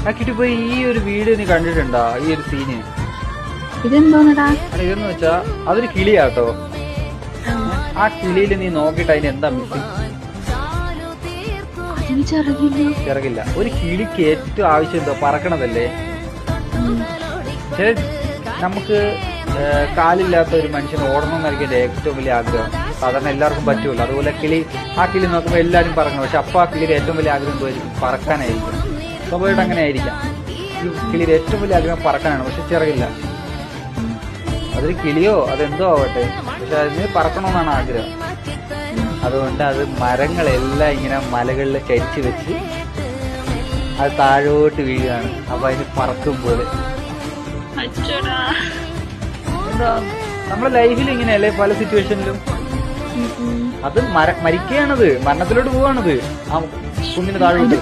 ആ കിട്ടിപ്പോ ഈ ഒരു വീഡിയോ നീ കണ്ടിട്ടുണ്ടോ? ഈ ഒരു സീന് ഇതെന്തോന്നടാ? ഇതെന്ന് വെച്ചാ അതൊരു കിളിയാട്ടോ. ആ കിളിയിൽ നീ നോക്കിട്ട് അതിന് എന്താ മിസ്സിങ്? ചിറകില്ല. ഒരു കിളിക്ക് ഏറ്റവും ആവശ്യം എന്തോ പറക്കണതല്ലേ. നമുക്ക് കാലില്ലാത്ത ഒരു മനുഷ്യന് ഓടണം എന്നായിരിക്കും എന്റെ ഏറ്റവും വലിയ ആഗ്രഹം. സാധാരണ എല്ലാവർക്കും പറ്റുമല്ലോ. അതുപോലെ ആ കിളി നോക്കുമ്പോൾ എല്ലാവരും പറക്കണം. പക്ഷെ അപ്പൊ ആ കിളിയുടെ ഏറ്റവും വലിയ ആഗ്രഹം എന്തായിരിക്കും? പറക്കാനായിരിക്കും. സ്വാഭാവികമായിട്ട് അങ്ങനെ ആയിരിക്കാം. ഈ കിളിയുടെ ഏറ്റവും വലിയ ആഗ്രഹം പറക്കാനാണ്. പക്ഷെ ചിറകില്ല. അതൊരു കിളിയോ അതെന്തോ ആവട്ടെ, പക്ഷെ അതിന് പറക്കണമെന്നാണ് ആഗ്രഹം. അതുകൊണ്ട് അത് മരങ്ങളെല്ലാം ഇങ്ങനെ മലകളിൽ ചരിച്ചു വെച്ച് അത് താഴോട്ട് വീഴുകയാണ്. അപ്പൊ അതിന് പറക്കും പോലെ. എന്താ നമ്മുടെ ലൈഫിൽ ഇങ്ങനെയല്ലേ പല സിറ്റുവേഷനിലും. അത് മരിക്കുകയാണത്, മരണത്തിലോട്ട് പോവാണത്. ആ കുഞ്ഞിന് താഴോട്ട്.